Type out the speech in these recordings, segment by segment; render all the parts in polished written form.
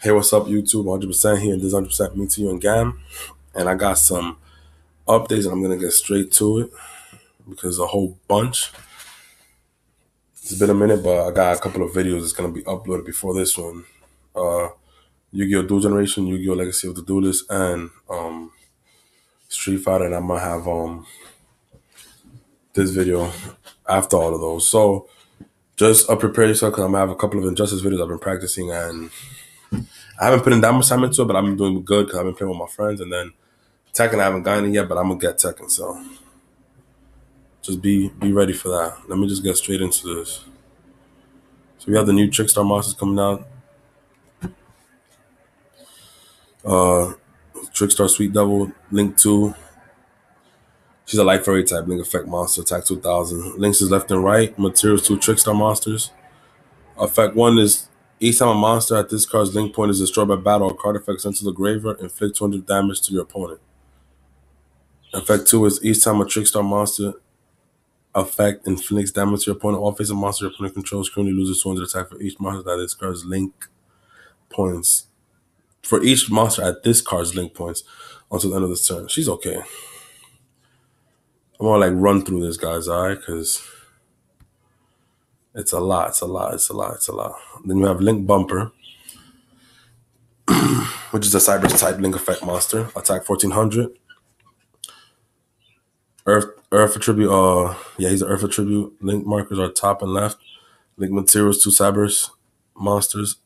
Hey, what's up, YouTube? 100% here, and this is 100% me to you and Gam. And I got some updates, and I'm gonna get straight to it because a whole bunch. It's been a minute, but I got a couple of videos that's gonna be uploaded before this one. Yu-Gi-Oh! Duel Generation, Yu-Gi-Oh! Legacy of the Duelist, and Street Fighter. And I'm gonna have this video after all of those. So just prepare yourself because I'm gonna have a couple of Injustice videos I've been practicing, and I haven't put in that much time into it, but I've been doing good because I've been playing with my friends. And then Tekken, I haven't gotten it yet, but I'm gonna get Tekken. So just be ready for that. Let me just get straight into this. So we have the new Trickstar monsters coming out. Trickstar Sweet Devil, Link 2. She's a light fairy type, Link Effect monster, attack 2000. Links is left and right. Materials 2 Trickstar monsters. Effect 1 is each time a monster at this card's link point is destroyed by battle, a card effect sent to the graveyard, inflict 200 damage to your opponent. Effect 2 is each time a Trickstar monster effect inflicts damage to your opponent, all face of monster your opponent controls currently loses 200 attack for each monster that this card's link points. For each monster at this card's link points until the end of this turn. She's okay. I'm gonna run through this, guys, alright? Because it's a lot, it's a lot, it's a lot, it's a lot. Then you have Link Bumper, which is a Cyber type Link Effect monster. Attack 1400. Earth Attribute, he's an Earth Attribute. Link markers are top and left. Link materials, 2 Cybers monsters.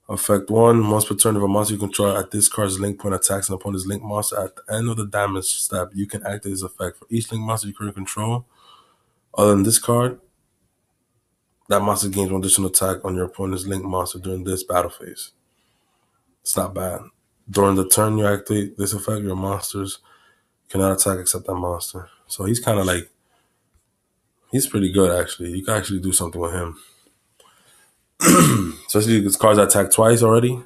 Effect 1, once per turn, if a monster you control at this card's link point attacks an opponent's link monster at the end of the damage step, you can activate this effect. For each link monster you currently control, other than this card, that monster gains 1 additional attack on your opponent's link monster during this battle phase. It's not bad. During the turn you activate this effect, your monsters cannot attack except that monster. So he's kind of he's pretty good, actually. You can actually do something with him. Especially because cards attack twice already.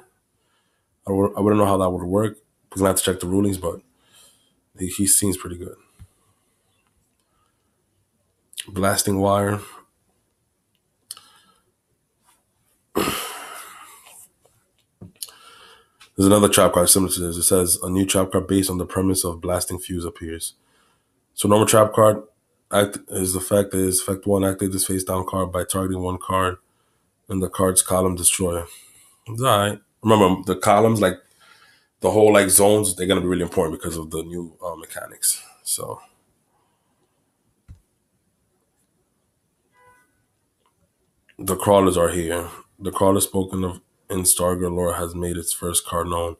I wouldn't know how that would work because I have to check the rulings, but he seems pretty good. Blasting Wire. There's another trap card similar to this. It says a new trap card based on the premise of Blasting Fuse appears. So normal trap card effect 1, activate this face down card by targeting 1 card in the card's column destroyer. It's alright. Remember the columns, the whole zones, they're gonna be really important because of the new mechanics. So the crawlers are here. The crawler spoken of in Stargirl lore has made its first card known.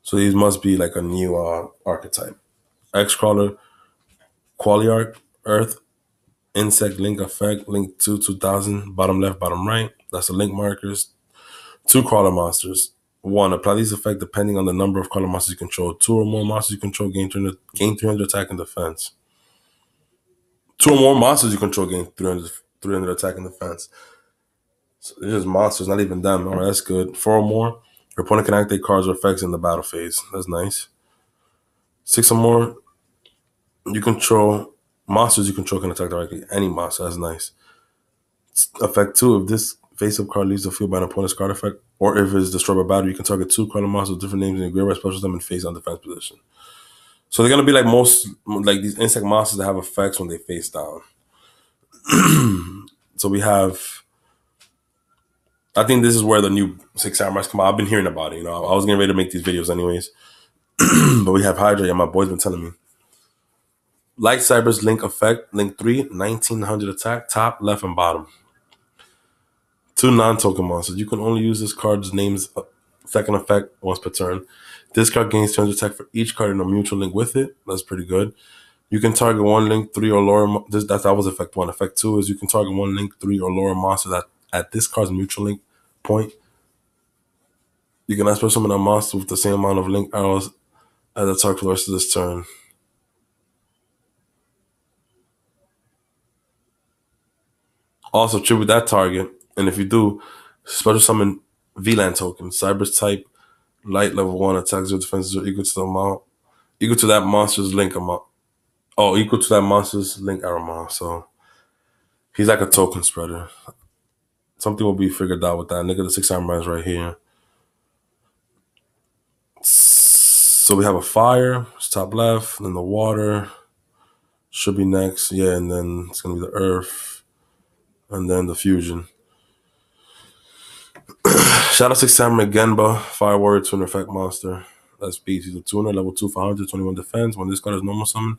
So these must be a new archetype. X-Crawler, Qualiarch, Earth, Insect, Link Effect, Link 2, 2000, bottom left, bottom right. That's the link markers. 2 crawler monsters. 1, apply these effects depending on the number of crawler monsters you control. 2 or more monsters you control gain 300 attack and defense. 2 or more monsters you control gain 300 attack and defense. So it's just monsters, not even them. All right, that's good. 4 or more, your opponent can activate cards or effects in the battle phase. That's nice. 6 or more, monsters you control can attack directly. Any monster, that's nice. Effect 2, if this face-up card leaves the field by an opponent's card effect, or if it's destroyed by battle, you can target 2 crawler monsters with different names in your graveyard, special them, and face on defense position. So they're gonna be most these insect monsters that have effects when they face down. So we have, I think this is where the new 6 Samurais come out. I've been hearing about it. I was getting ready to make these videos anyways. But we have Hydra, my boy's been telling me. Light Cyber's Link Effect, Link 3, 1900 attack, top, left, and bottom. 2 non-token monsters. You can only use this card's name's second effect once per turn. This card gains 200 attack for each card in a mutual link with it. That's pretty good. You can target 1 Link 3 or lower. That was effect 1. Effect 2 is you can target 1 Link 3 or lower monster that at this card's mutual link point. You can special summon a monster with the same amount of link arrows as a target for the rest of this turn. Also, tribute that target, and if you do, special summon VLAN token, Cyber's type, light level 1, attack 0, defense 0, equal to the amount, equal to that monster's link amount. Oh, equal to that monster's link arrow amount. So he's like a token spreader. Something will be figured out with that. Look at the 6 Samurais right here. So we have a fire, it's top left, then the water should be next. Yeah, and then it's gonna be the earth, and then the fusion. Shadow 6 Samurai Genba, Fire Warrior Tuner Effect Monster. That's beast. He's a tuner, level 2 for 121 defense. When this card is normal summon,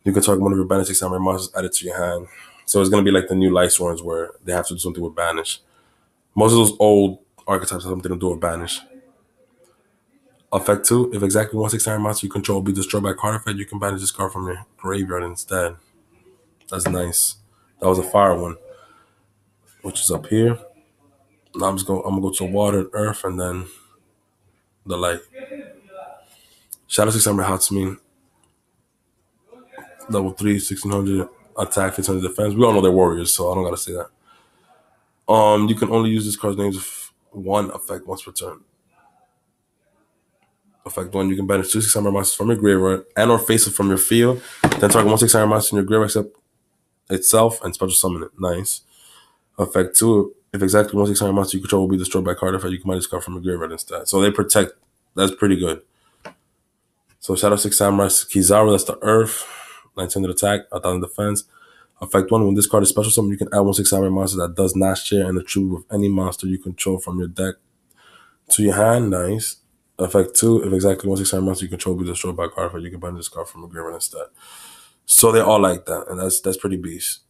you can target one of your banished 6 Samurai monsters added to your hand. So it's gonna be like the new Light Swords where they have to do something with banish. Most of those old archetypes have something to do with banish. Effect 2, if exactly one 6 Samurai monster you control will be destroyed by a card effect, you can banish this card from your graveyard instead. That's nice. That was a fire one, which is up here. Now I'm gonna go to water and earth and then the light. Shadow 6 Samurai Hatsumi, level 3, 1600 attack, 1500 defense. We all know they're warriors, so I don't gotta say that. You can only use this card's names with one effect once per turn. Effect 1, you can banish 2 6 Samurai monsters from your graveyard and or face it from your field. Then target 1 6 Samurai monster in your graveyard except itself and special summon it. Nice. Effect 2, if exactly 1 6 Samurai monster you control will be destroyed by card effect, you can banish this card from your graveyard instead. So they protect. That's pretty good. So Shadow 6 Samurai Kizaru, that's the earth. 1900 attack, 1000 defense. Effect 1, when this card is special summon, you can add 1 6 Samurai monster that does not share an attribute with any monster you control from your deck to your hand. Nice. Effect 2, if exactly 1 6 Samurai monster you control be destroyed by a card effect, you can banish this card from your graveyard instead. So they're all like that, and that's pretty beast.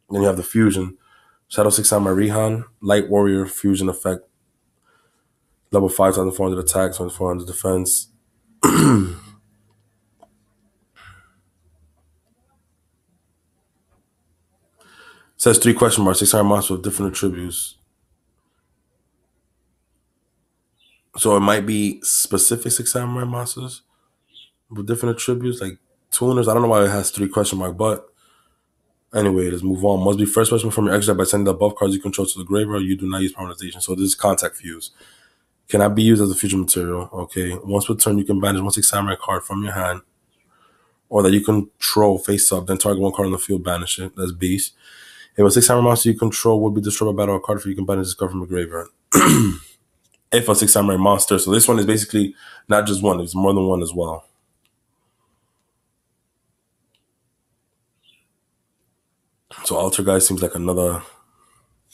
Then you have the fusion. Shadow 6 Samurai Rihan, Light Warrior fusion effect. Level 5400 attack, 2400 defense. Says 3 question marks, 600 monsters with different attributes. So it might be specific 6 samurai monsters with different attributes, like tuners. I don't know why it has 3 question mark, but anyway, let's move on. Must be first person from your extra by sending the above cards you control to the graveyard. You do not use permanentization. So this is contact fuse. Cannot be used as a fusion material. Okay. Once per turn, you can banish 1 6 samurai card from your hand or that you control face up, then target 1 card on the field, banish it. That's beast. If a 6 samurai monster you control would be destroyed by battle or card, if you can banish this card from the graveyard. If a 6 samurai monster. So this one is basically not just one, it's more than one as well. So Alter Guy seems like another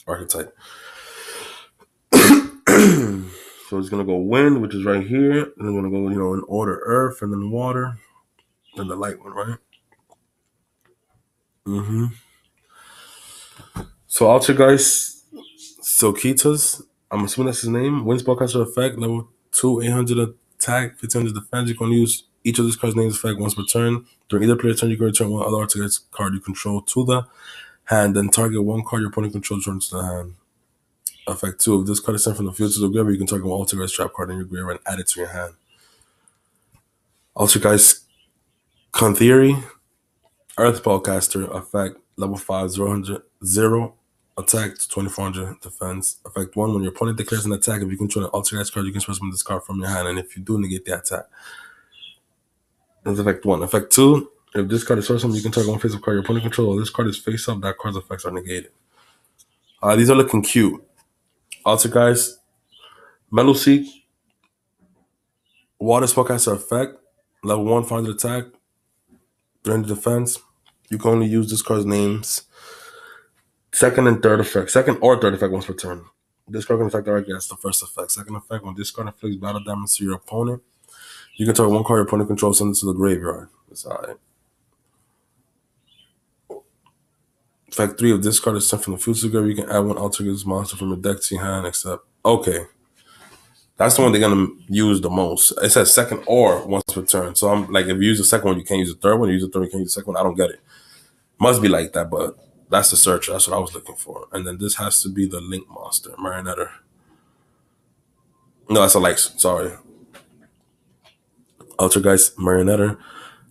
archetype. So it's gonna go wind, which is right here, and then we're gonna go, in order earth, and then water, and the light one, right? So Alter Guys Sokitas, I'm assuming that's his name. Wind spellcaster effect, level 2, 800 attack, 1500 defense. You can use each of these cards' names effect once per turn. During either player's turn, you can return one other Alter Guys card you control to the hand, then target 1 card your opponent controls returns to the hand. Effect 2, if this card is sent from the field to the graveyard, you can target 1 Alter Guys trap card in your graveyard and add it to your hand. Alter Guys Contheory, Earth Spellcaster effect, level 5, 0 attack, 2400 defense. Effect 1, when your opponent declares an attack, if you control an Alter Guys card, you can special this card from your hand, and if you do, negate the attack. That's effect 1. Effect 2, if this card is special, you can target 1 face-up card your opponent controls. Or this card is face-up, that card's effects are negated. These are looking cute. Alter Guys, Meluseek, Water Spellcaster effect, level 1, 500 attack, 300 defense. You can only use this card's names second or third effect once per turn. This card can affect directly. That's the first effect. Second effect, when this card inflicts battle damage to your opponent, you can target 1 card your opponent controls, send it to the graveyard. That's alright. Effect 3, if this card is sent from the field to the graveyard, you can add 1 Alter Guys monster from your deck to your hand, except okay. That's the one they're gonna use the most. It says second or once per turn. So I'm like, if you use the second one, you can't use the third one. You use the third one, you can't use the second one. I don't get it. Must be like that, but that's the search. That's what I was looking for. And then this has to be the Link monster, Marionetta. No, that's a light. Sorry. Ultra Guys, Marionetta.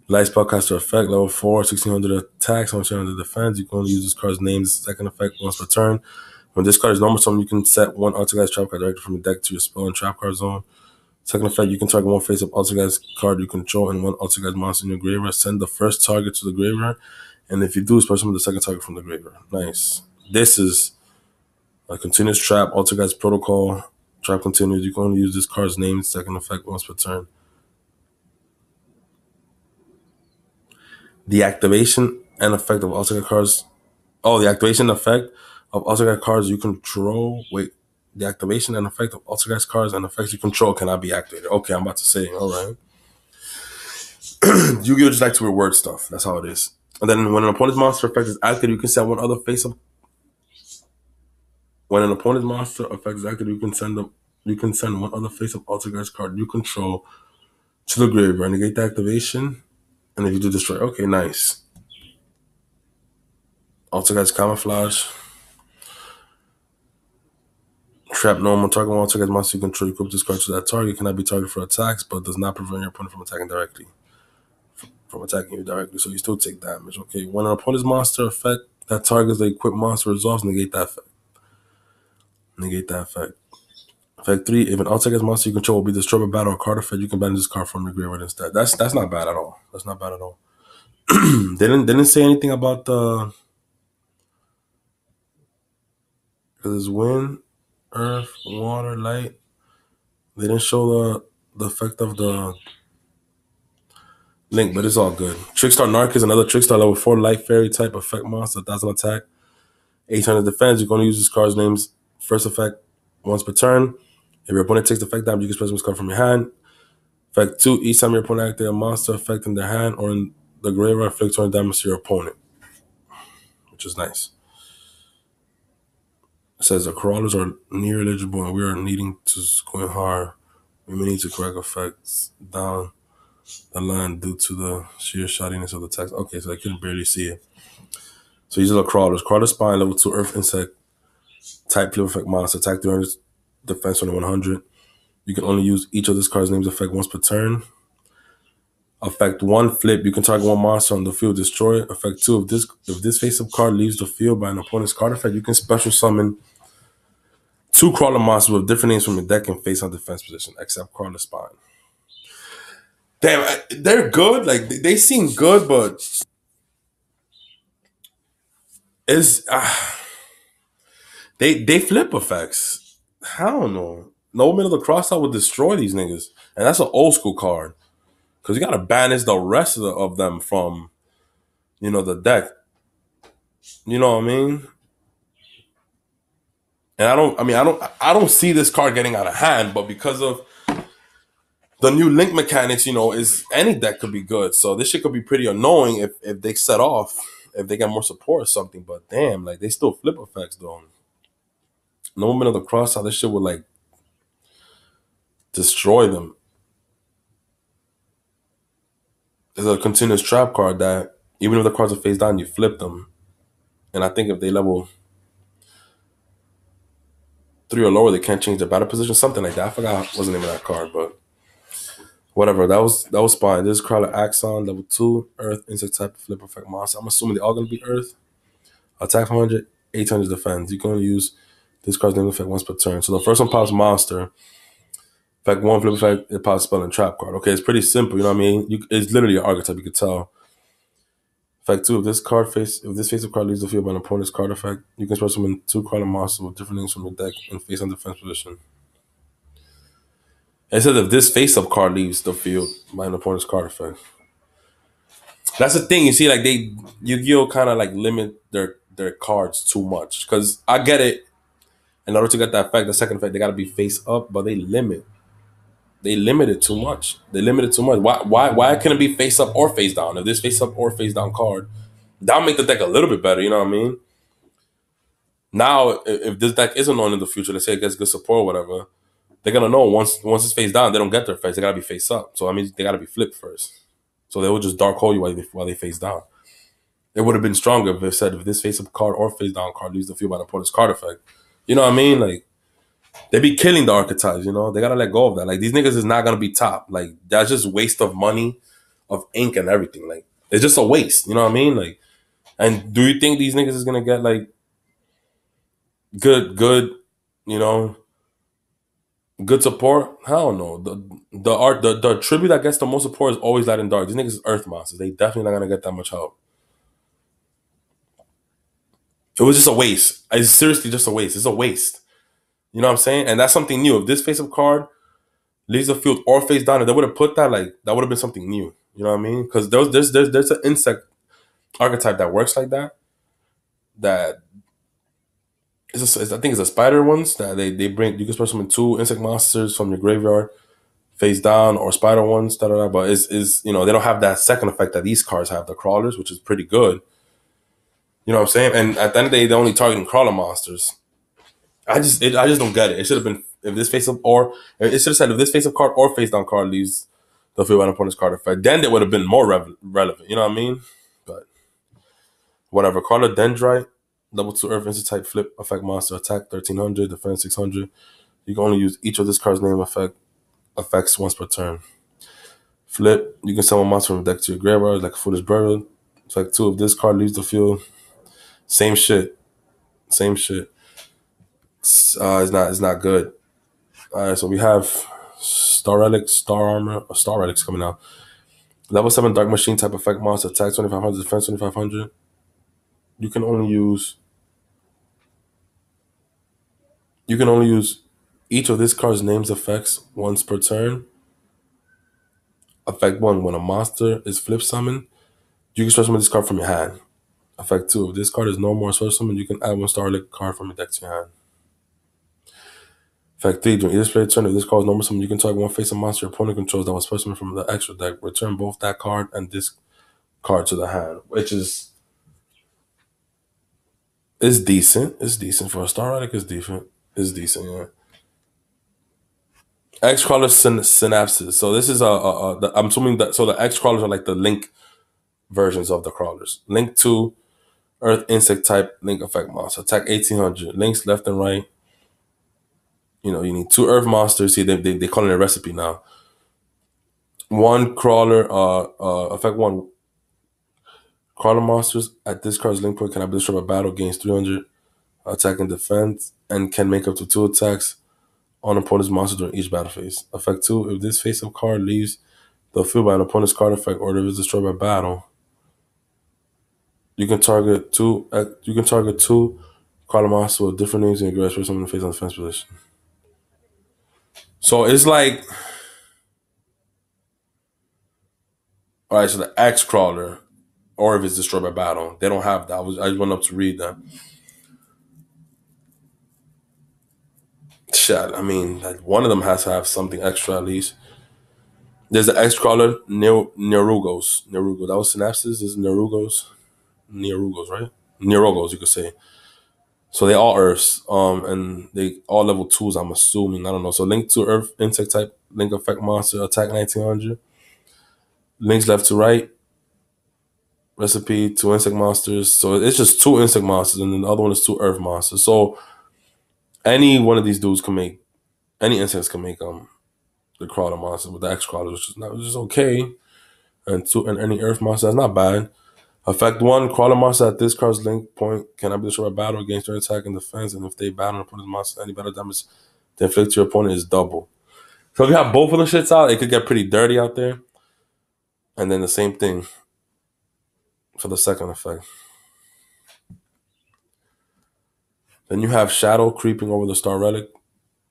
Light Spellcaster effect, level 4, 1600 attacks, 100 defense. You can only use this card's name's second effect once per turn. When this card is normal summon, you can set 1 Ultra Guys trap card directly from the deck to your spell and trap card zone. Second effect, you can target 1 face-up Ultra Guys card you control and 1 Ultra Guys monster in your graveyard. Send the first target to the graveyard. And if you do, special summon the second target from the graveyard. Nice. This is a continuous trap, Ultra Guys protocol. Trap continues. You can only use this card's name, second effect once per turn. The activation and effect of Ultra cards. Oh, the activation effect of Ultra cards you control. Wait, the activation and effect of Ultra cards and effects you control cannot be activated. Okay, I'm about to say. All right. Yu-Gi-Oh just like to reword stuff. That's how it is. And then when an opponent's monster effect is active, you can send one other face up. When an opponent's monster effect is active, you can send one other face up Ultra card you control to the graveyard. Negate the activation. And if you do destroy, okay, nice. Ultra camouflage. Trap normal target one target monster you control. You equip this card to that target. Cannot be targeted for attacks, but does not prevent your opponent from attacking directly. From attacking you directly, so you still take damage. Okay, when an opponent's monster effect that targets the equipped monster resolves, negate that effect. Negate that effect. Effect 3, if an outside monster you control will be destroyed by battle or card effect, you can banish this card from your graveyard instead. That's not bad at all. That's not bad at all. They didn't say anything about the because it's wind, earth, water, light. They didn't show the effect of the link, but it's all good. Trickstar Narc is another Trickstar level 4 light fairy type effect monster, 1,000 attack, 800 defense. You're going to use this card's name's first effect once per turn. If your opponent takes the effect damage, you can special this card from your hand. Effect 2, each time your opponent activates a monster effect in their hand or in the graveyard, inflict 20 damage to your opponent, which is nice. It says the crawlers are near eligible and we are needing to squint hard. We may need to correct effects down the line due to the sheer shoddiness of the text. Okay, so I couldn't barely see it. So these are the crawlers. Crawler spine, level 2 earth insect, type flip effect monster, attack 300, defense on 100. You can only use each of this card's name's effect once per turn. Effect 1, flip. You can target one monster on the field, destroy it. Effect 2, if this face-up card leaves the field by an opponent's card effect, you can special summon 2 crawler monsters with different names from your deck and face on defense position, except crawler spine. Damn, they're good. Like they seem good, but it's they flip effects. I don't know. No middle of the crossout would destroy these niggas, and that's an old school card because you gotta banish the rest of them from the deck. You know what I mean? And I don't see this card getting out of hand, but because of the new link mechanics, is any deck could be good. So this shit could be pretty annoying if they set off, if they get more support or something. But damn, like they still flip effects though. No moment of the cross, how this shit would like destroy them. There's a continuous trap card that even if the cards are face down, you flip them. And I think if they level 3 or lower, they can't change their battle position, something like that. I forgot what's the name of that card, but whatever. That was fine. This is Crawler Axon, level 2, Earth, insect type, flip effect monster. I'm assuming they're all gonna be Earth. Attack 100, 800 defense. You can only use this card's name effect once per turn. So the first one pops monster. Effect 1, flip effect, it pops spell and trap card. Okay, it's pretty simple, you know what I mean? It's literally an archetype, you could tell. Effect 2, if this face-up card leaves the field by an opponent's card effect, you can special summon 2 crawler monsters with different names from your deck and face on defense position. It says if this face-up card leaves the field by an opponent's card effect. That's the thing, you see, like Yu-Gi-Oh kind of like limit their cards too much. Because I get it, in order to get that effect, the second effect, they gotta be face up, but they limit it too much. They limit it too much. Why can it be face up or face down? If this face up or face down card, that'll make the deck a little bit better, you know what I mean? Now, if this deck isn't on in the future, let's say it gets good support or whatever, they're gonna know once it's face down, they don't get their face. They gotta be face up. So I mean, they gotta be flipped first. So they will just dark hole you while they face down. It would have been stronger if it said if this face up card or face down card leaves the field by the opponent's card effect. You know what I mean? Like they be killing the archetypes. They gotta let go of that. Like these niggas is not gonna be top. Like that's just waste of money, of ink and everything. Like it's just a waste. You know what I mean? Like, and do you think these niggas is gonna get like good, you know, good support? Hell no. The tribute that gets the most support is always Light and Dark. These niggas is Earth monsters. They definitely not gonna get that much help. It was just a waste. It's seriously just a waste. It's a waste. You know what I'm saying? And that's something new. If this face-up card leaves the field or face down, if they would have put that, like that would have been something new. You know what I mean? Because there's an insect archetype that works like that. That I think it's the spider ones that they bring. You can special summon two insect monsters from your graveyard face down, or spider ones. Da, da, da, but is they don't have that second effect that these cards have, the crawlers, which is pretty good. You know what I'm saying? And at the end of the day, they're only targeting crawler monsters. I just don't get it. It should have been if this face up or it should have said if this face up card or face down card leaves the field by an opponent's card effect. Then it would have been more relevant. You know what I mean? But whatever. Crawler Dendrite, level 2 Earth instant type flip effect monster, attack 1300, defense 600. You can only use each of this card's name effects once per turn. Flip, you can summon a monster from the deck to your graveyard like a foolish brother. Effect 2, if this card leaves the field, same shit. Same shit. It's not good. All right, so we have Star Relic, Star Armor, or Star Relics coming out. Level 7 Dark Machine type effect monster, attack 2500, defense 2500. You can only use each of this card's name's effects once per turn. Effect 1, when a monster is flip summoned, you can special summon this card from your hand. Effect 2, if this card is no more special summoned, you can add one Star Relic card from your deck to your hand. Effect 3, during each play turn, if this card is no more summoned, you can target one face of monster your opponent controls that was special summoned from the extra deck. Return both that card and this card to the hand, which is decent. It's decent for a Star Relic. It's decent. It's decent. Yeah. X crawler synapses. So this is I'm assuming that so the X crawlers are like the link versions of the crawlers. Link 2 Earth insect type link effect monster. Attack 1800. Links left and right. You need two Earth monsters. See, they call it a recipe now. One crawler. Effect 1. Crawler monsters at this card's link point cannot be destroyed by battle. Gains 300 attack and defense and can make up to 2 attacks on opponent's monster during each battle phase. Effect 2, if this face-up card leaves the field by an opponent's card effect or if it's destroyed by battle, you can target two card monsters with different names in your grass for someone face on defense position. So it's like, all right, so the X crawler, or if it's destroyed by battle, they don't have that. I just went up to read that. Shit, I mean, like one of them has to have something extra at least. There's the X crawler, Nerugos. Nerugo. That was synapses. Is Nerugos. Nerugos, right? Nerogos, you could say. So they all Earths, and they all level 2s, I'm assuming. I don't know. So link to Earth, insect type, link effect monster, attack 1900. Links left to right, recipe, 2 insect monsters. So it's just 2 insect monsters, and then the other one is 2 Earth monsters. So any one of these dudes can make, any insects can make the crawler monster with the X crawler, which is okay. And any Earth monster, that's not bad. Effect 1, crawler monster at this card's link point cannot be destroyed by battle against your attack and defense, and if they battle and opponent's monster, any battle damage to inflict to your opponent is double. So if you have both of the shits out, it could get pretty dirty out there. And then the same thing for the second effect. Then you have Shadow creeping over the Star Relic.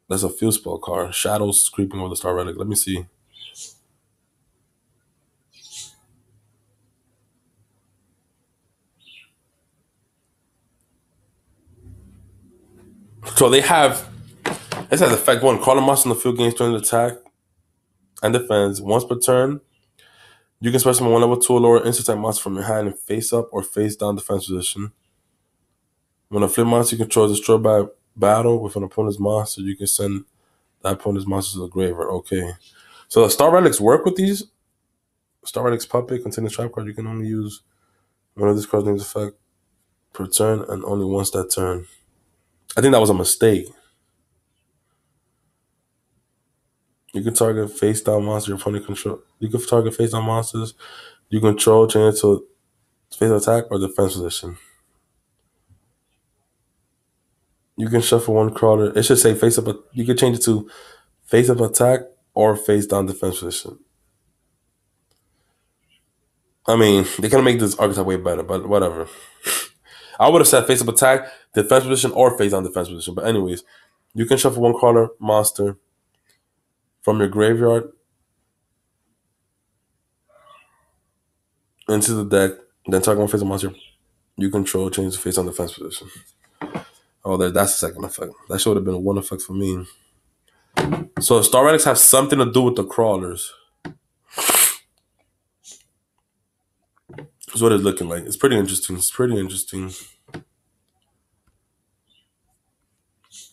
That's a field spell card. Shadows creeping over the Star Relic. Let me see. So they have, it says effect 1, crawler monster in the field gains turn attack and defense once per turn. You can special summon one level 2 or lower instant type monster from your hand in face up or face down defense position. When a flip monster you control is destroyed by battle with an opponent's monster, you can send that opponent's monster to the graveyard. Okay. So the Star Relics work with these. Star Relics Puppet contains trap card. You can only use one of this card's name's effect per turn and only once that turn. I think that was a mistake. You can target face down monster your opponent control. You can target face down monsters you control, change it to face attack or defense position. You can shuffle one crawler. It should say face up. You can change it to face up attack or face down defense position. I mean, they can make this archetype way better, but whatever. I would have said face up attack, defense position, or face down defense position. But anyways, you can shuffle one crawler monster from your graveyard into the deck Then target one face of monster you control change the face on defense position. Oh, that's the second effect. That should have been one effect for me. So star relics have something to do with the crawlers. That's what it's looking like. It's pretty interesting. It's pretty interesting.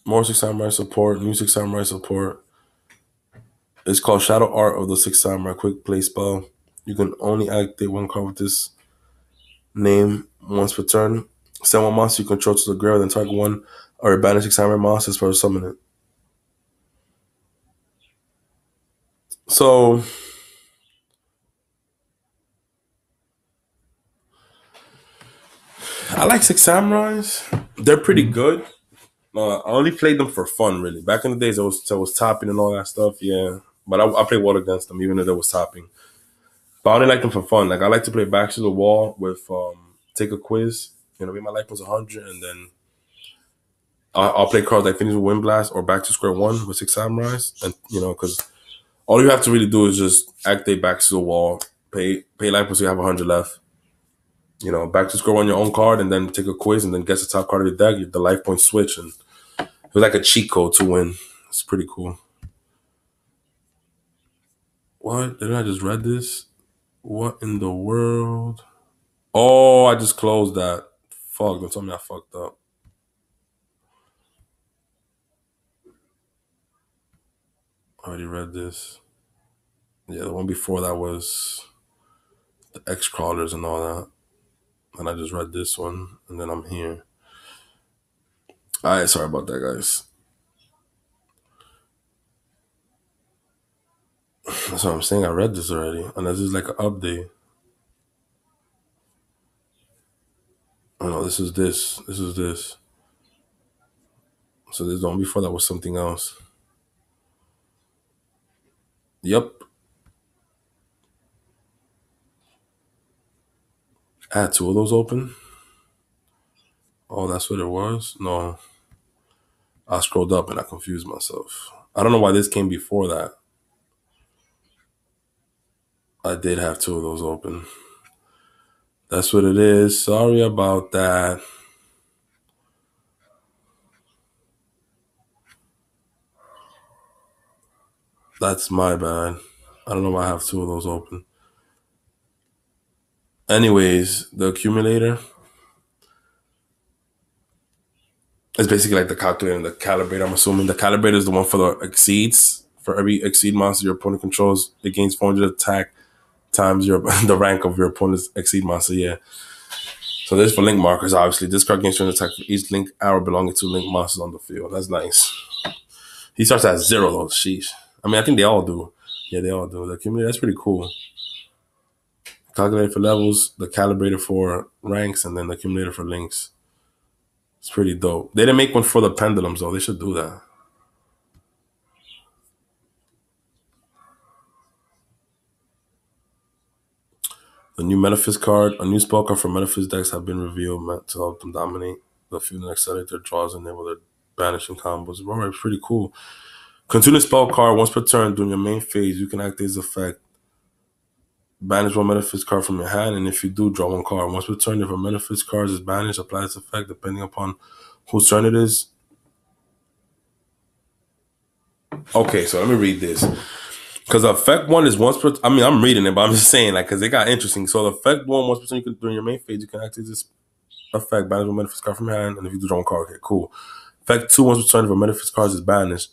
More Six Samurai support, new Six Samurai support. It's called Shadow Art of the Six Samurai Quick Play Spell. You can only activate one card with this name once per turn. Send one monster you control to the grave, then target one or banish Six Samurai monsters for summon it. So I like Six Samurais. They're pretty good. I only played them for fun, really. Back in the days, I was topping and all that stuff, yeah. But I played well against them, even though there was topping. But I only like them for fun. Like I like to play back to the wall with take a quiz. You know, my life was 100, and then I'll play cards like Finish with Wind Blast or Back to Square One with Six Samurais, and because all you have to really do is just activate Back to the Wall, pay life points so you have 100 left. Back to Square One your own card, and then take a quiz, and then guess the top card of the deck. The life points switch, and it was like a cheat code to win. It's pretty cool. What? Didn't I just read this? What in the world? Oh, I just closed that. Fuck, don't tell me I fucked up. I already read this. Yeah, the one before that was the X crawlers and all that. And I just read this one, and then I'm here. All right, sorry about that, guys. That's what I'm saying. I read this already, and this is like an update. Oh no, this is this. This is this. So this one before that was something else. Yep, I had two of those open. Oh, that's what it was. No, I scrolled up and I confused myself. I don't know why this came before that. I did have two of those open. That's what it is. Sorry about that. That's my bad. I don't know why I have two of those open. Anyways, the accumulator is basically like the calculator and the calibrator. I'm assuming the calibrator is the one for the exceeds. For every exceed monster your opponent controls, it gains 400 attack times your the rank of your opponent's exceed monster. Yeah. So this is for link markers. Obviously, this card gains 200 attack for each link arrow belonging to link monsters on the field. That's nice. He starts at 0 though. Sheesh. I mean, I think they all do. Yeah, they all do. The accumulator, that's pretty cool. Calculator for levels, the calibrator for ranks, and then the accumulator for links. It's pretty dope. They didn't make one for the pendulums though. They should do that. The new Metaphys card, a new spell card for Metaphys decks have been revealed meant to help them dominate the field and accelerate their draws and enable their banishing combos. Alright, pretty cool. Continue spell card once per turn during your main phase. You can activate this effect. Banish one Metaphys card from your hand, and if you do, draw one card. Once per turn, if a Metaphys card is banished, apply this effect depending upon whose turn it is. Okay, so let me read this. Because effect one is once per. I mean, I'm reading it, but I'm just saying, like, because it got interesting. So the effect one, once per turn, you can during your main phase, you can activate this effect. Banish one Metaphys card from your hand, and if you do, draw one card. Okay, cool. Effect two, once per turn, if a Metaphys card is banished,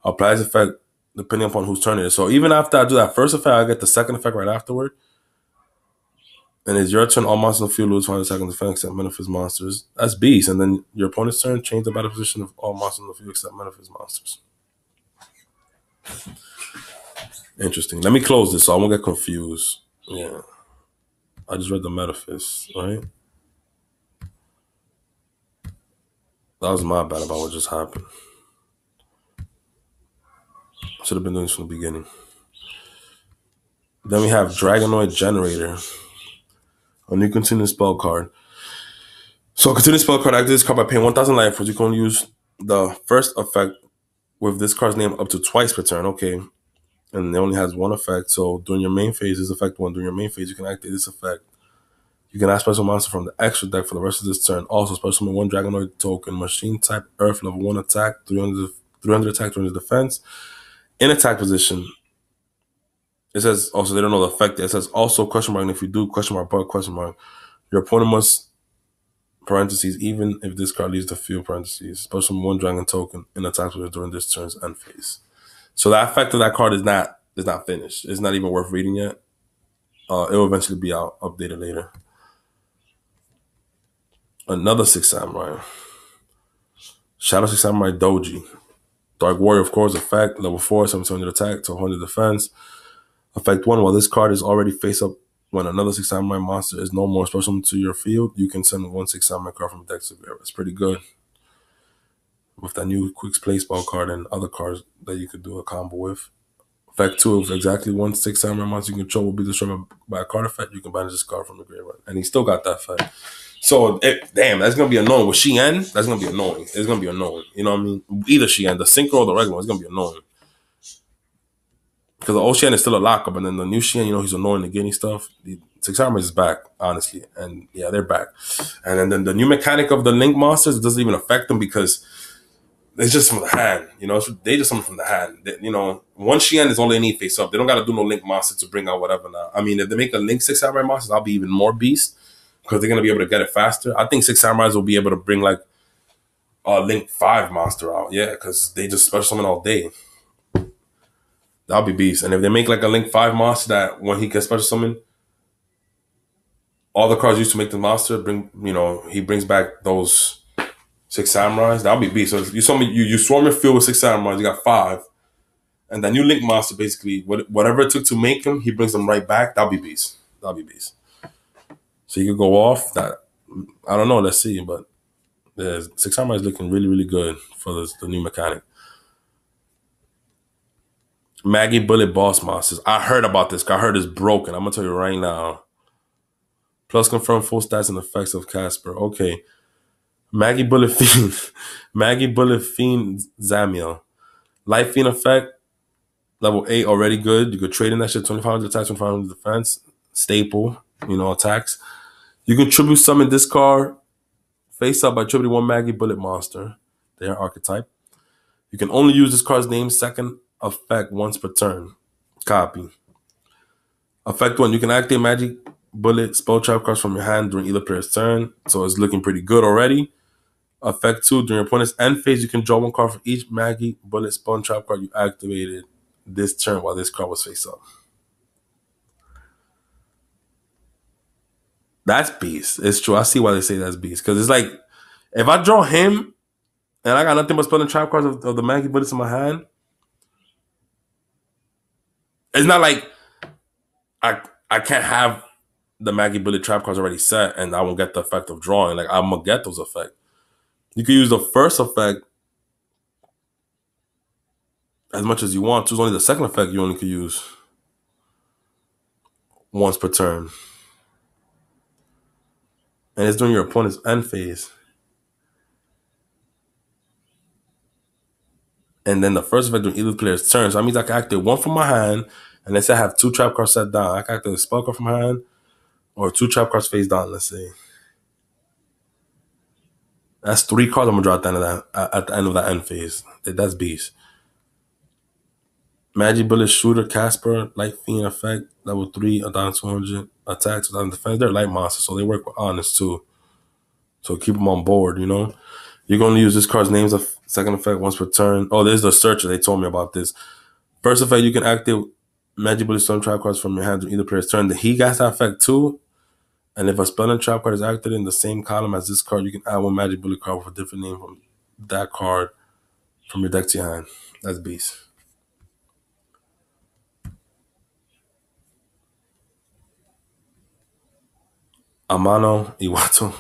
apply this effect depending upon whose turn it is. So even after I do that first effect, I get the second effect right afterward. And it's your turn. All monsters in the field lose 5 seconds defense except Metaphys monsters. That's beast. And then your opponent's turn, change the battle position of all monsters in the field except Metaphys monsters. Interesting. Let me close this so I won't get confused. Yeah. I just read the Metaphys, right? That was my bad about what just happened. I should have been doing this from the beginning. Then we have Dragonoid Generator. A new continuous spell card. So continuous spell card, activate this card by paying 1,000 life points. You can only use the first effect with this card's name up to twice per turn. Okay. And it only has one effect. So during your main phase, this effect one. During your main phase, you can activate this effect. You can add special monster from the extra deck for the rest of this turn. Also, special summon one Dragonoid token, machine type, Earth, level 1 attack, 300 attack, 300 defense. In attack position, it says also they don't know the effect. It says also question mark. And if you do question mark, but question mark, your opponent must parentheses even if this card leaves the field parentheses. Special summon one dragon token in attack position during this turn's end phase. So the effect of that card is not finished. It's not even worth reading yet. It will eventually be out updated later. Another Six Samurai, Shadow Six Samurai Doji, Dark Warrior, of course. Effect level 4, 700 attack to 100 defense. Effect 1, while this card is already face up when another Six Samurai monster is no more special to your field, you can send one Six Samurai card from the deck to the graveyard. It's pretty good with that new quick play spell card and other cards that you could do a combo with. Effect 2, if exactly one Six Samurai monster you control will be destroyed by a card effect, you can banish this card from the graveyard. And he still got that effect. So, damn, that's going to be annoying. With Shien, that's going to be annoying. It's going to be annoying. You know what I mean? Either Shien, the synchro or the regular one, it's going to be annoying. Because the old Shien is still a lockup, and then the new Shien, he's annoying to getting stuff. The Six Armors is back, honestly. And yeah, they're back. And then the new mechanic of the Link monsters, it doesn't even affect them because it's just from the hand. They just something from the hand. One Shien is all they need face up. They don't got to do no Link monster to bring out whatever now. I mean, if they make a Link Six Samurai monsters, I'll be even more beast. Because they're going to be able to get it faster. I think Six Samurais will be able to bring like a Link 5 monster out. Yeah, because they just special summon all day. That'll be beast. And if they make like a Link 5 monster that when he gets special summon, all the cards used to make the monster he brings back those Six Samurais. That'll be beast. So you swarm your field with Six Samurais, you got 5. And that new Link monster, basically, whatever it took to make him, he brings them right back. That'll be beast. So you could go off that. I don't know. Let's see. But yeah, Six Samurai is looking really, really good for the new mechanic. Maggie Bullet Boss Monsters. I heard about this. I heard it's broken. I'm going to tell you right now. Plus confirm full stats and effects of Casper. Okay. Maggie Bullet Fiend. Maggie Bullet Fiend Zamiel. Life Fiend effect. Level 8 already good. You could trade in that shit. 2500 attack, 2500 defense. Staple. Attacks. You can tribute summon this card face up by tributing one Maggie Bullet monster. Their archetype. You can only use this card's name second effect once per turn. Copy. Effect 1. You can activate Magic Bullet spell trap cards from your hand during either player's turn. So it's looking pretty good already. Effect 2. During your opponent's end phase, you can draw one card for each Maggie Bullet spell trap card you activated this turn while this card was face up. That's beast. It's true. I see why they say that's beast. Because it's like, if I draw him and I got nothing but spelling trap cards of the Maggie Bullets in my hand, it's not like I can't have the Maggie Bullet trap cards already set and I won't get the effect of drawing. Like, I'm going to get those effects. You can use the first effect as much as you want. Choose only the second effect you only can use once per turn. And it's during your opponent's end phase. And then the first effect during either player's turn. So that means I can activate one from my hand, and let's say I have 2 trap cards set down. I can activate a spell card from my hand, or 2 trap cards face down, let's say. That's 3 cards I'm gonna draw at the end of that end phase. That's beast. Magic Bullet Shooter Casper, Light Fiend effect, level 3, down 200 attacks, down defense. They're light monsters, so they work with honest too. So keep them on board, You're going to use this card's names of second effect once per turn. Oh, there's the searcher. They told me about this. First effect, you can activate Magic Bullet Stone trap cards from your hand on either player's turn. He got that effect too. And if a spell and trap card is activated in the same column as this card, you can add one Magic Bullet card with a different name from that card from your deck to your hand. That's beast. Amano Iwato.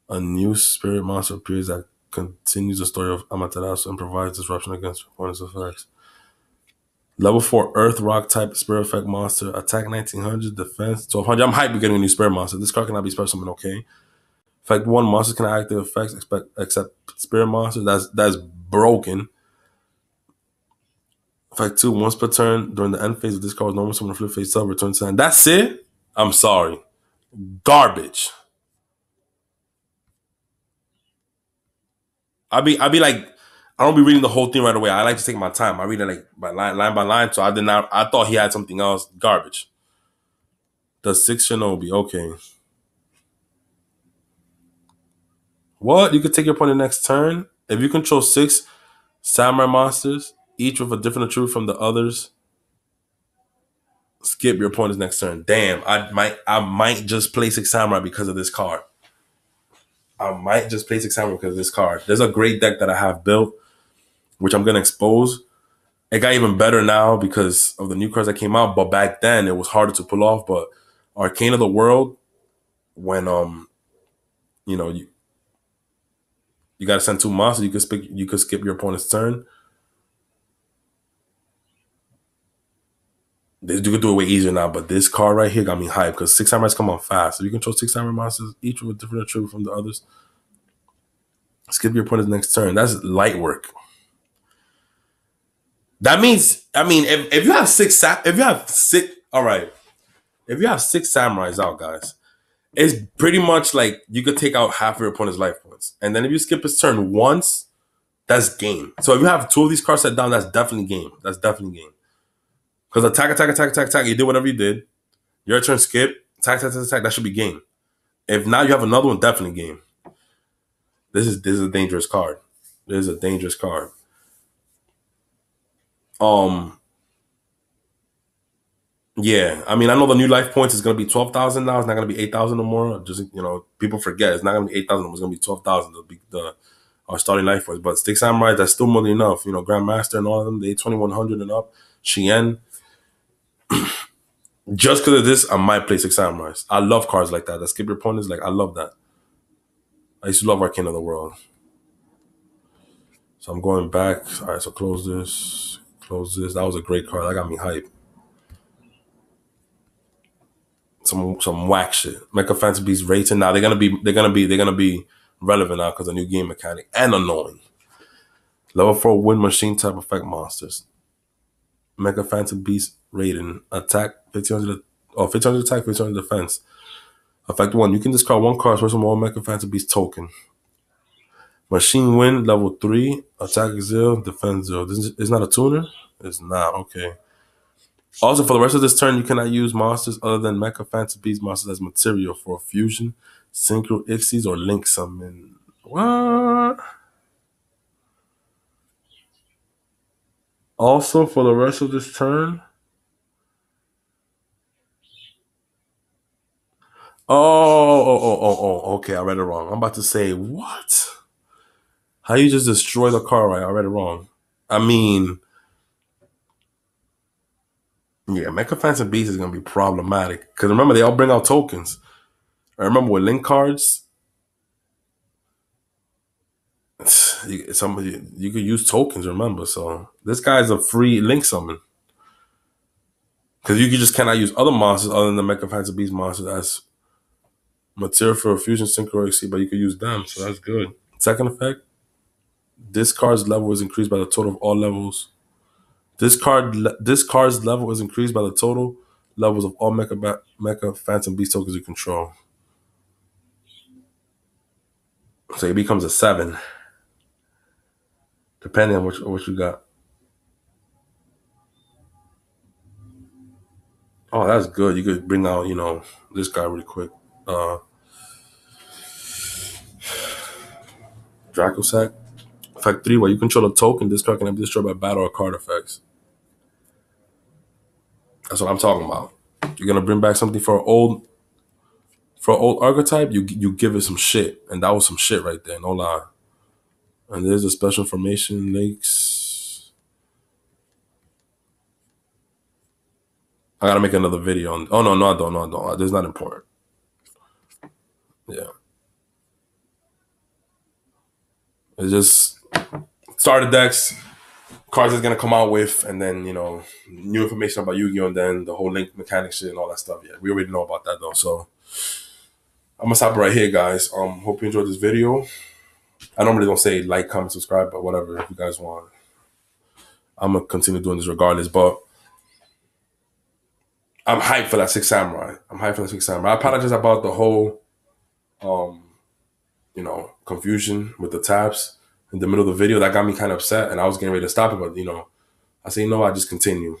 A new spirit monster appears that continues the story of Amaterasu and provides disruption against opponent's effects. Level 4 Earth Rock type spirit effect monster. Attack 1900, defense 1200. I'm hyped getting a new spirit monster. This card cannot be special summon, okay? Effect 1, monsters can activate effects except spirit monsters. That's broken. Effect 2, once per turn during the end phase of this card's normal summon flip face up, return to hand. That's it? I'm sorry. Garbage. I be like, I don't be reading the whole thing right away. I like to take my time. I read it like line by line. So I did not. I thought he had something else. Garbage. The six Shinobi. Okay. What? You could take your opponent next turn if you control six samurai monsters, each with a different attribute from the others. Skip your opponent's next turn. Damn. I might just play six samurai because of this card. I might just play six samurai because of this card. There's a great deck that I have built, which I'm gonna expose. It got even better now because of the new cards that came out. But back then it was harder to pull off. But Arcane of the World, when you gotta send two monsters, you could skip your opponent's turn. You could do it way easier now, but this card right here got me hyped because six samurais come on fast. So you control six samurai monsters, each with a different attribute from the others. Skip your opponent's next turn. That's light work. That means, I mean, if you have all right, if you have six samurais out, guys, it's pretty much like you could take out half of your opponent's life points. And then if you skip his turn once, that's game. So if you have two of these cards set down, that's definitely game. That's definitely game. Because attack, you did whatever you did. Your turn, skip, attack, that should be game. If now you have another one, definitely game. This is a dangerous card. This is a dangerous card. Um, yeah, I mean, I know the new life points is gonna be 12,000 now. It's not gonna be 8,000 or more. Just people forget it's not gonna be 8,000. It's gonna be 12,000. It'll be the our starting life points. But Stick Samurai, that's still more than enough. Grandmaster and all of them, they 2,100 and up. Shien. Just because of this, I might play Six Samurais. I love cards like that. That skip your opponents. Like I love that. I used to love Arcane of the World. So I'm going back. All right, so close this. Close this. That was a great card. That got me hype. Some whack shit. Mecha Fantasy Beast rating. Now they're gonna be relevant now because a new game mechanic and annoying. Level 4 wind machine type effect monsters. Mecha Fantasy Beast rating. Attack 1500 1500 attack, 1500 defense. Effect 1. You can discard one card from all Mecha Fantasy Beast token. Machine Wind, level 3. Attack 0, defense 0. This is not a tuner? It's not. Okay. Also, for the rest of this turn, you cannot use monsters other than Mecha Fantasy Beast monsters as material for fusion, synchro Ixies, or link summon. What? Also, for the rest of this turn? Okay, I read it wrong. I'm about to say, what? How you just destroy the car, right? I read it wrong. I mean, yeah, Mecha Fantasy Beast is going to be problematic. Because remember, they all bring out tokens. I remember with link cards, you could use tokens, remember. So this guy's a free link summon. Because you just cannot use other monsters other than the Mecha Fantasy Beast monsters as material for a fusion synchro Exceed, but you could use them, so that's good. Second effect, this card's level is increased by the total of all levels. This card's level is increased by the total levels of all Mecha Phantom Beast tokens you control. So it becomes a 7, depending on what you got. Oh, that's good. You could bring out, this guy really quick. Uh Dracosac. Effect 3, while you control a token, this card can be destroyed by battle or card effects. That's what I'm talking about. You're gonna bring back something for old archetype, you give it some shit. And that was some shit right there, no lie. And there's a special formation links. I gotta make another video on. Oh no, I don't. No, I don't. This is not important. Yeah, it's just starter decks, cards is gonna come out with, and then new information about Yu-Gi-Oh, and then the whole link mechanic shit and all that stuff. Yeah, we already know about that though. So I'm gonna stop right here, guys. Hope you enjoyed this video. I normally don't say like, comment, subscribe, but whatever if you guys want. I'm gonna continue doing this regardless, but I'm hyped for that Six Samurai. I'm hyped for the Six Samurai. I apologize about the whole um, confusion with the tabs in the middle of the video. That got me kind of upset, and I was getting ready to stop it, but I say no. I just continue.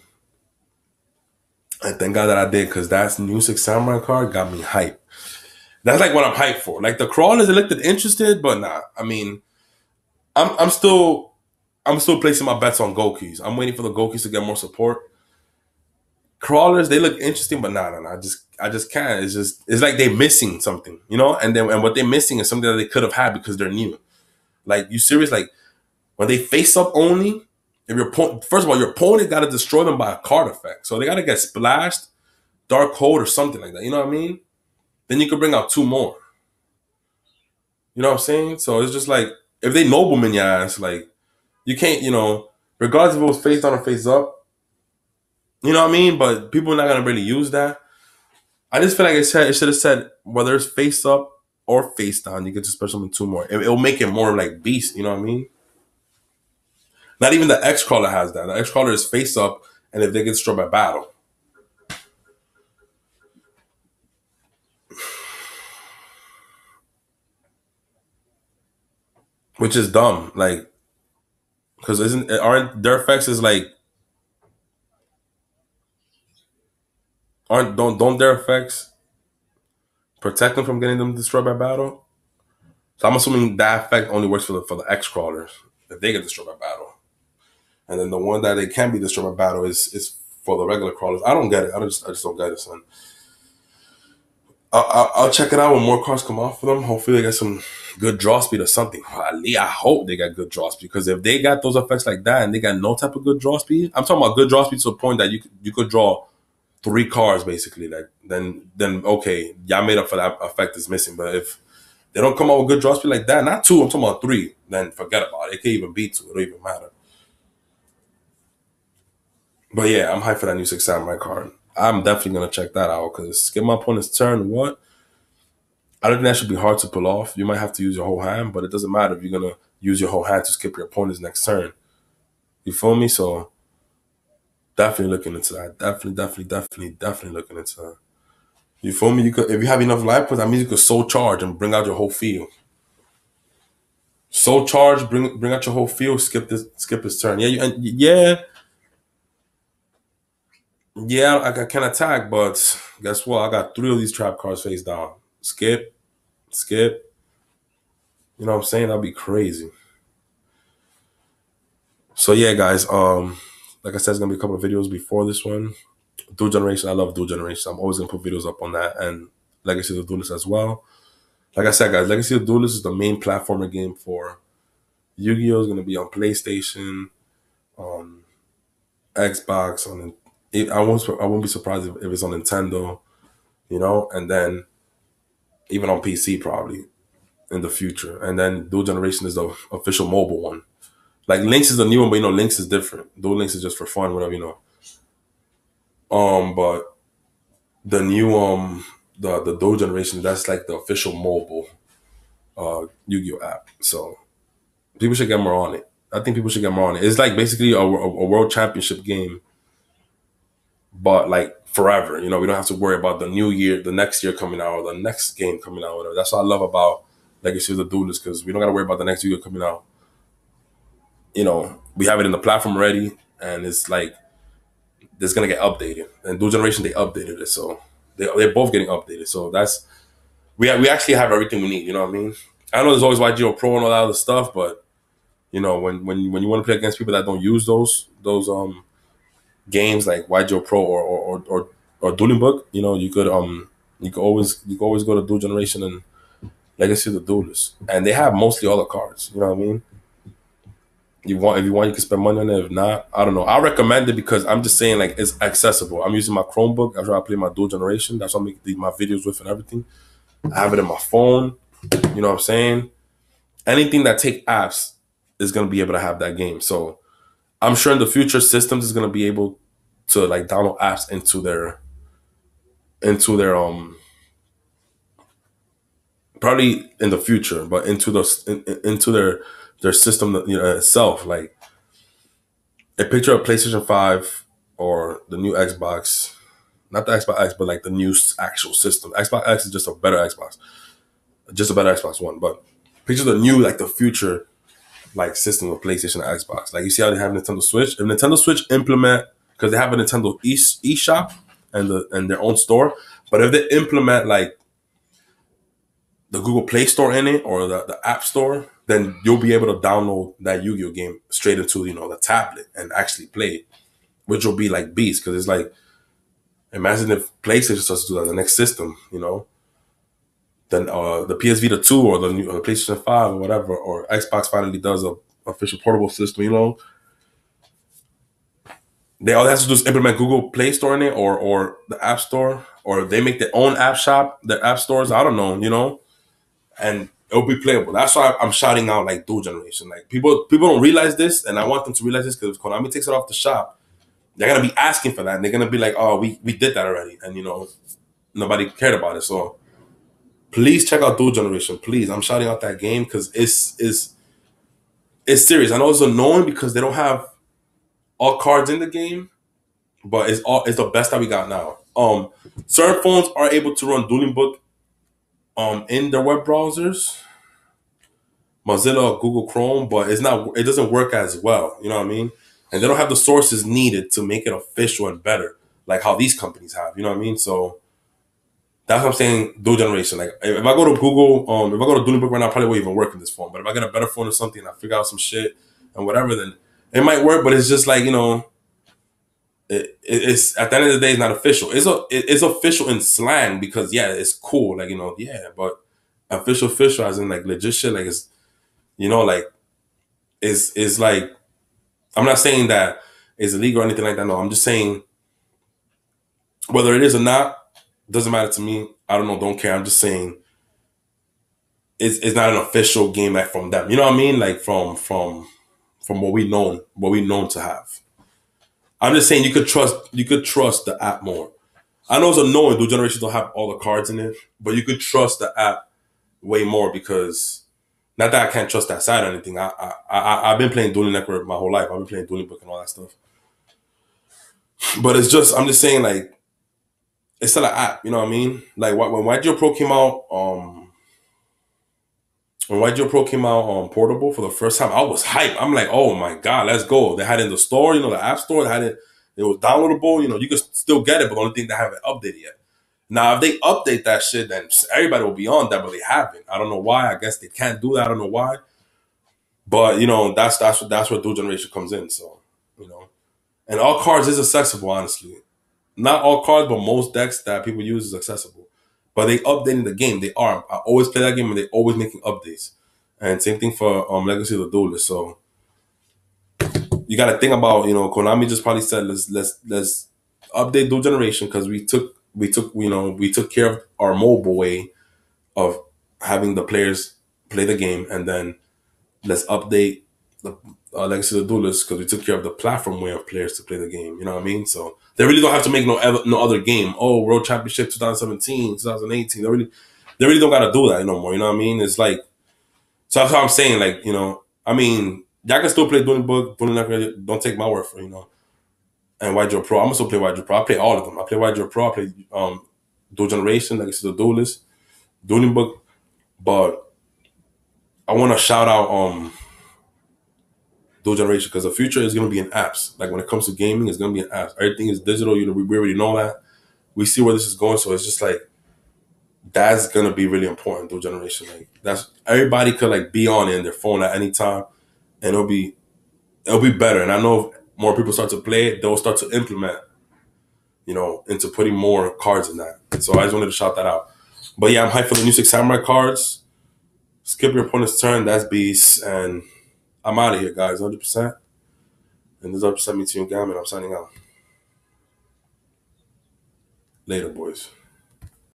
And thank God that I did, because that new Six Samurai card got me hyped. That's like what I'm hyped for. Like the crawlers, they looked interested, but nah. I mean, I'm still placing my bets on Gokis. I'm waiting for the Gokis to get more support. Crawlers, they look interesting, but nah. I just can't. It's like they're missing something, and what they're missing is something that they could have had because they're new. Like, you serious? Like, when they face up only, if first of all, your opponent got to destroy them by a card effect, so they got to get splashed, dark hold, or something like that. You know what I mean? Then you could bring out two more. You know what I'm saying? So it's just like, if they nobleman your ass, like, you can't, regardless if it was face down or face up. You know what I mean? But people are not gonna really use that. I just feel like it should have said whether it's face up or face down, you get to special summon two more. It'll make it more like beast. You know what I mean? Not even the X crawler has that. The X crawler is face up, and if they get destroyed by battle, which is dumb. Like, because isn't aren't their effects is like aren't don't their effects protect them from getting them destroyed by battle? So I'm assuming that effect only works for the X crawlers if they get destroyed by battle, and then the one that they can be destroyed by battle is for the regular crawlers. I don't get it. I just don't get it, son. I'll check it out when more cards come off for them. Hopefully they get some good draw speed or something. I hope they got good draw speed, because if they got those effects like that and they got no type of good draw speed, I'm talking about good draw speed to the point that you could draw three cards basically. Like, then okay, y'all made up for that effect is missing. But if they don't come out with good draw speed like that, not two, I'm talking about three, then forget about it. It can't even be two. It don't even matter. But yeah, I'm hyped for that new Six Samurai card. I'm definitely gonna check that out, because skip my opponent's turn. What? I don't think that should be hard to pull off. You might have to use your whole hand, but it doesn't matter if you're gonna use your whole hand to skip your opponent's next turn. You feel me? So definitely looking into that. Definitely looking into that. You feel me? You could, if you have enough life points, that means you could soul charge and bring out your whole field. Soul charge, bring out your whole field. Skip his turn. Yeah, yeah. I can attack, but guess what? I got three of these trap cards face down. Skip, skip. You know what I'm saying? That'd be crazy. So yeah, guys. Like I said, it's gonna be a couple of videos before this one. Dual Generation, I love Dual Generation. I'm always gonna put videos up on that, and Legacy of the Duelist as well. Like I said, guys, Legacy of the Duelist is the main platformer game for Yu-Gi-Oh! Is gonna be on PlayStation, on Xbox, I won't be surprised if it's on Nintendo, and then even on PC probably in the future. And then Dual Generation is the official mobile one. Like, Links is the new one, but Links is different. Dual Links is just for fun, whatever. But the new the Dual Generation, that's like the official mobile Yu-Gi-Oh app. So people should get more on it. I think people should get more on it. It's like basically a world championship game, but like forever. We don't have to worry about the new year, the next year coming out, or the next game coming out. Whatever. That's what I love about Legacy of the Duelist, because we don't got to worry about the next year coming out. We have it in the platform already, and it's like it's gonna get updated. And Dual Generation, they updated it, so they're both getting updated. So we actually have everything we need. You know what I mean? I know there's always YGO Pro and all that other stuff, but when you want to play against people that don't use those games like YGO Pro or Dueling Book, you could always go to Dual Generation and Legacy of the Duelist, and they have mostly all the cards. You know what I mean? If you want, you can spend money on it. If not, I don't know. I recommend it because I'm just saying, like, it's accessible. I'm using my Chromebook. That's why I play my Dual Generation. That's what I make my videos with and everything. I have it in my phone. You know what I'm saying? Anything that take apps is gonna be able to have that game. So I'm sure in the future systems is gonna be able to like download apps into their probably in the future, but into their system, itself. Like a picture of PlayStation 5 or the new Xbox, not the Xbox X, but like the new actual system. Xbox X is just a better Xbox, just a better Xbox One. But picture the new, like the future, like system of PlayStation and Xbox. Like you see how they have Nintendo Switch. If Nintendo Switch implement, because they have a Nintendo eShop and their own store, but if they implement like the Google Play Store in it or the App Store, then you'll be able to download that Yu-Gi-Oh game straight into the tablet and actually play it, which will be like beast. Because it's like, imagine if PlayStation starts to do that, the next system, then the PS Vita 2 or the PlayStation 5 or whatever, or Xbox finally does a official portable system, they all they have to do is implement Google Play Store in it or the App Store, or they make their own app shop, their app stores. I don't know, and it'll be playable. That's why I'm shouting out like dual generation. Like people don't realize this, and I want them to realize this because if Konami takes it off the shop, they're gonna be asking for that, and they're gonna be like, "Oh, we did that already," and nobody cared about it. So please check out dual generation. Please, I'm shouting out that game because it's serious. I know it's annoying because they don't have all cards in the game, but it's the best that we got now. Certain phones are able to run Dueling Book in their web browsers, Mozilla or Google Chrome, but it doesn't work as well. You know what I mean? And they don't have the sources needed to make it official and better, like how these companies have. You know what I mean? So that's what I'm saying. Dual generation. Like if I go to Google, if I go to Dueling Book right now, I probably won't even work in this phone. But if I get a better phone or something, and I figure out some shit and whatever, then it might work. But it's just like it's at the end of the day, it's not official. It's official in slang because yeah, it's cool. Like yeah, but official as in like legit shit. Like it's like is like I'm not saying that it's illegal or anything like that. No, I'm just saying whether it is or not doesn't matter to me. I don't know, don't care. I'm just saying it's not an official game like from them. You know what I mean? Like from what we known to have. I'm just saying you could trust the app more. I know it's annoying. Dual generations don't have all the cards in it, but you could trust the app way more because not that I can't trust that side or anything. I've been playing Dueling Network my whole life. I've been playing Dueling Book and all that stuff. But I'm just saying like it's still an app. You know what I mean? Like when YGO Pro came out, portable for the first time, I was hyped. I'm like, oh my god, let's go! They had it in the store, the app store. They had it. It was downloadable. You could still get it, but the only thing they haven't updated yet. Now, if they update that shit, then everybody will be on that, but they haven't. I don't know why. I guess they can't do that. I don't know why. But that's where dual generation comes in. So and all cards is accessible. Honestly, not all cards, but most decks that people use is accessible. But they updating the game. They are. I always play that game, and they always making updates. And same thing for Legacy of the Duelist. So you got to think about Konami just probably said let's update dual generation because we took care of our mobile way of having the players play the game, and then let's update the Legacy of the Duelist because we took care of the platform way of players to play the game. You know what I mean? So they really don't have to make no other game. Oh, World Championship 2017, 2018. They really don't got to do that no more. You know what I mean? It's like so that's what I'm saying. Like I mean, y'all can still play Dueling Book, Dueling Network. Don't take my word for And YGO Pro, I'm gonna still play YGO Pro. I play all of them. I play YGO Pro. I play Dual Generation, Legacy of the Duelist, Dueling Book. But I want to shout out dual generation because the future is going to be in apps. Like when it comes to gaming, it's going to be in apps. Everything is digital. We already know that. We see where this is going, so it's just like that's going to be really important. Dual generation, like that's everybody could like be on it in their phone at any time, and it'll be better. And I know if more people start to play it, they'll start to implement, into putting more cards in that. So I just wanted to shout that out. But yeah, I'm hyped for the new Six Samurai cards. Skip your opponent's turn. That's beast, and I'm out of here, guys. 100%. And this is 100% me, Team Gammon. I'm signing out. Later, boys.